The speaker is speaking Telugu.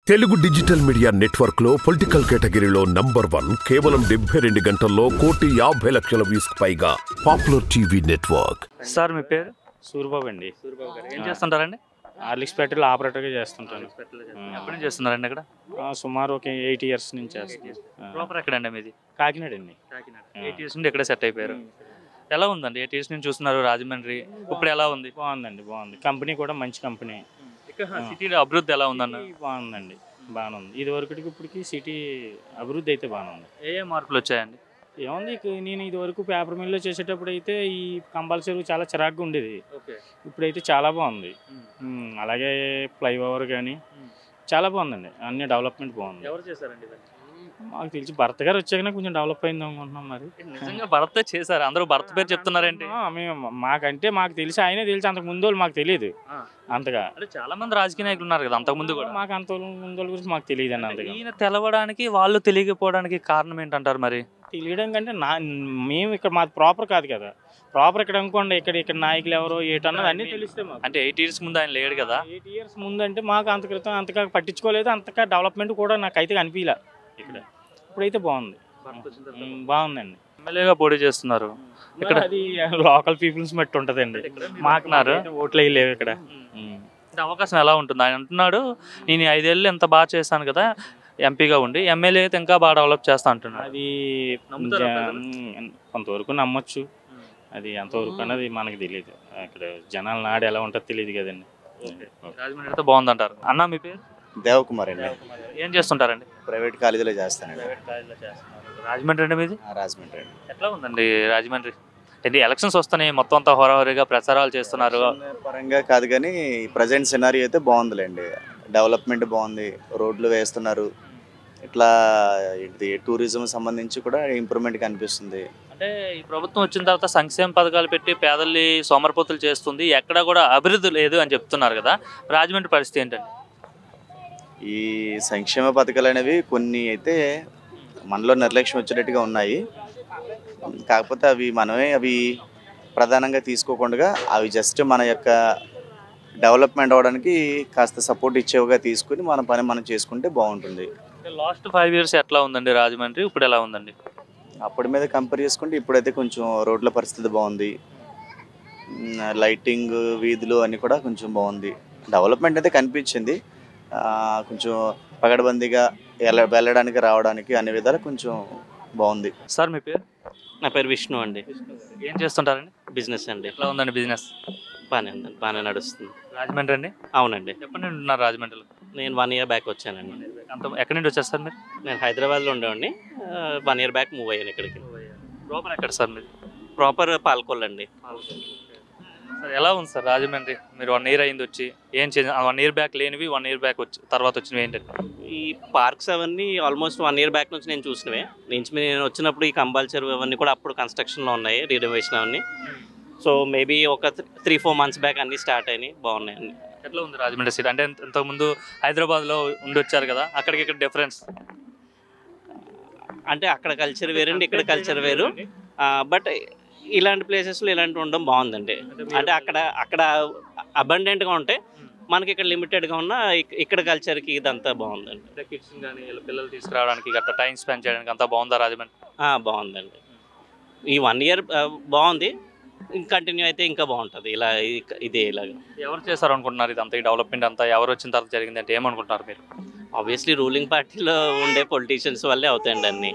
తెలుగు డిజిటల్ మీడియా నెట్వర్క్ లో పొలిటికల్ కేటగిరీలో నంబర్ 1 కేవలం 72 గంటల్లో 1,50,00,000 వ్యూస్ పైగా పాపులర్ టీవీ నెట్వర్క్. సార్ మీ పేరు? సూర్యబాబు అండి. సూర్యబాబు గారు ఏం చేస్తుంటారండి? హార్లిక్స్ ఫ్యాక్టరీలో ఆపరేటర్గా చేస్తుంటాను. ఎప్పటి నుంచి చేస్తున్నారండి ఇక్కడ? సుమారు ఒక 8 ఇయర్స్ నుంచి చేస్తాను. ప్రాపర్ ఎక్కడండి మీది? కాకినాడ అండి. 8 ఇయర్స్ నుండి ఇక్కడే సెట్ అయిపోయారు. ఎలా ఉందండి? 8 ఇయర్స్ నుంచి చూస్తున్నారు రాజమండ్రి, ఇప్పుడు ఎలా ఉంది? బాగుందండి, బాగుంది. కంపెనీ కూడా మంచి కంపెనీ. సిటీలో అభివృద్ధి ఎలా ఉందన్న? బాగుందండి, బాగానే ఉంది. ఇది వరకుకి ఇప్పటికి సిటీ అభివృద్ధి అయితే బాగానే ఉంది. ఏ మార్పులు వచ్చాయండి? ఏముంది, నేను ఇది వరకు పేపర్ మిల్లో చేసేటప్పుడు అయితే ఈ కంపల్సరీ చాలా చిరాకుగా ఉండేది. ఇప్పుడైతే చాలా బాగుంది. అలాగే ఫ్లైఓవర్ కానీ చాలా బాగుందండి. అన్ని డెవలప్మెంట్ బాగుంది. ఎవరు చేశారండి? మాకు తెలిసి భర్త గారు వచ్చాకనే కొంచెం డెవలప్ అయింది అనుకుంటున్నాం. మరి నిజంగా భర్త చేశారు? అందరూ భర్త పేరు చెప్తున్నారేంటి? మేము మాకు తెలిసి ఆయనే తెలిసి, అంతకు ముందు వాళ్ళు మాకు తెలియదు అంతగా. అంటే చాలా మంది రాజకీయ నాయకులు ఉన్నారు కదా అంతకు ముందు కూడా. మాకు అంత ముందు వాళ్ళ గురించి మాకు తెలియదు అండి. అంతగా ఈయన తెలవడానికి వాళ్ళు తెలియకపోవడానికి కారణం ఏంటంటారు మరి? తెలియడం కంటే మేము ఇక్కడ మాది ప్రాపర్ కాదు కదా. ప్రాపర్ ఇక్కడ అనుకోండి, ఇక్కడ నాయకులు ఎవరో ఏటన్నది అన్నీ తెలిస్తే మాకు. అంటే 8 ఇయర్స్ ముందు ఆయన లేడు కదా. 8 ఇయర్స్ ముందు అంటే మాకు అంత క్రితం అంతగా పట్టించుకోలేదు. అంతగా డెవలప్మెంట్ కూడా నాకైతే అనిపించలే ఇక్కడ. ఇప్పుడైతే బాగుంది, బాగుందండి. ఎమ్మెల్యేగా పోటీ చేస్తున్నారు ఇక్కడ. అది లోకల్ పీపుల్స్ బట్టి ఉంటుందండి. మాకు ఓట్లు అయ్యి లేవు ఇక్కడ. అవకాశం ఎలా ఉంటుంది? ఆయన అంటున్నాడు, నేను 5 ఏళ్ళు ఎంత బాగా చేశాను కదా ఎంపీగా ఉండి, ఎమ్మెల్యే అయితే ఇంకా బాగా డెవలప్ చేస్తా అంటున్నాడు. అది కొంతవరకు నమ్మొచ్చు. అది ఎంతవరకు అన్నది మనకు తెలియదు. ఇక్కడ జనాల నాడు ఎలా ఉంటుందో తెలియదు కదండి. రాజమండ్రి అయితే బాగుందంటారు. అన్న మీ పేరు? దేవకుమార్ అండి. ఏం చేస్తుంటారండి? ప్రైవేట్ కాలేజీలో చేస్తానండి. రాజమండ్రి అండి మీది? రాజమండ్రి అండి. ఎట్లా ఉందండి రాజమండ్రి? ఇది ఎలక్షన్స్ వస్తున్నాయి, మొత్తం అంతా హోరాహోరీగా ప్రచారాలు చేస్తున్నారు. పరంగా కాదు కానీ ప్రజెంట్ సినారీ అయితే బాగుందిలేండి. డెవలప్మెంట్ బాగుంది, రోడ్లు వేస్తున్నారు. ఇట్లా ఇది టూరిజం సంబంధించి కూడా ఇంప్రూవ్మెంట్ కనిపిస్తుంది. అంటే ఈ ప్రభుత్వం వచ్చిన తర్వాత సంక్షేమ పథకాలు పెట్టి పేదల్ని సోమరిపోతులు చేస్తుంది, ఎక్కడ కూడా అభివృద్ధి లేదు అని చెప్తున్నారు కదా. రాజమండ్రి పరిస్థితి ఏంటండి? ఈ సంక్షేమ పథకాలు అనేవి కొన్ని అయితే మనలో నిర్లక్ష్యం వచ్చేటట్టుగా ఉన్నాయి. కాకపోతే అవి ప్రధానంగా తీసుకోకుండా అవి జస్ట్ మన యొక్క డెవలప్మెంట్ అవ్వడానికి కాస్త సపోర్ట్ ఇచ్చేవిగా తీసుకుని మన పని మనం చేసుకుంటే బాగుంటుంది. లాస్ట్ 5 ఇయర్స్ ఎట్లా ఉందండి రాజమండ్రి, ఇప్పుడు ఎలా ఉందండి? అప్పటి మీద కంపేర్ చేసుకుంటే ఇప్పుడైతే కొంచెం రోడ్ల పరిస్థితి బాగుంది. లైటింగ్, వీధులు అన్నీ కూడా కొంచెం బాగుంది. డెవలప్మెంట్ అయితే కనిపించింది. కొంచెం పగడబందీగా వెళ్ళడానికి రావడానికి అన్ని విధాలు కొంచెం బాగుంది. సార్ మీ పేరు? నా పేరు విష్ణు అండి. ఏం చేస్తుంటారండి? బిజినెస్ అండి. ఎట్లా ఉందండి బిజినెస్? బాగానే ఉందండి, బాగానే నడుస్తుంది. రాజమండ్రి అండి? అవునండి. ఎప్పటి నుండి ఉన్నారు రాజమండ్రిలో? నేను 1 ఇయర్ బ్యాక్ వచ్చానండి. ఎక్కడి నుండి వచ్చారు సార్ మీరు? నేను హైదరాబాద్లో ఉండేవాడిని. 1 ఇయర్ బ్యాక్ మూవ్ అయ్యాను ఇక్కడికి. ప్రాపర్ ఎక్కడ సార్ మీరు? ప్రాపర్ పాల్కొల్ అండి. సార్ ఎలా ఉంది సార్ రాజమండ్రి? మీరు 1 ఇయర్ అయింది వచ్చి, ఏం చేంజ్? 1 ఇయర్ బ్యాక్ లేనివి 1 ఇయర్ బ్యాక్ వచ్చి తర్వాత వచ్చినవి ఏంటంటే? ఈ పార్క్స్ అవన్నీ ఆల్మోస్ట్ 1 ఇయర్ బ్యాక్ నుంచి నేను చూసినవే. నేను వచ్చినప్పుడు ఈ కంపల్సరీ అవన్నీ కూడా అప్పుడు కన్స్ట్రక్షన్లో ఉన్నాయి, రీనోవేషన్ అవన్నీ. సో మేబీ ఒక 3-4 మంత్స్ బ్యాక్ అన్నీ స్టార్ట్ అయినాయి, బాగున్నాయి అన్నీ. ఎట్లా ఉంది రాజమండ్రి సిటీ? అంటే ఇంతకుముందు హైదరాబాద్లో ఉండి వచ్చారు కదా, అక్కడికి ఇక్కడ డిఫరెన్స్ అంటే అక్కడ కల్చర్ వేరండి, ఇక్కడ కల్చర్ వేరు. బట్ ఇలాంటి ప్లేసెస్లో ఇలాంటివి ఉండడం బాగుందండి. అంటే అక్కడ అబండెంట్గా ఉంటే మనకి ఇక్కడ లిమిటెడ్గా ఉన్న ఇక్కడ కల్చర్కి ఇదంతా బాగుందండి. కిడ్స్ కానీ పిల్లలు తీసుకురావడానికి గట్రా టైం స్పెండ్ చేయడానికి అంతా బాగుందా రాజమండ్రి? బాగుందండి. ఈ 1 ఇయర్ బాగుంది, కంటిన్యూ అయితే ఇంకా బాగుంటుంది. ఇలాగ ఎవరు చేస్తారు అనుకుంటున్నారు ఇదంతా? ఈ డెవలప్మెంట్ అంతా ఎవరు వచ్చిన తర్వాత జరిగింది అంటే ఏమనుకుంటున్నారు మీరు? ఆబ్వియస్లీ రూలింగ్ పార్టీలో ఉండే పొలిటీషియన్స్ వల్లే అవుతాయండి అన్నీ.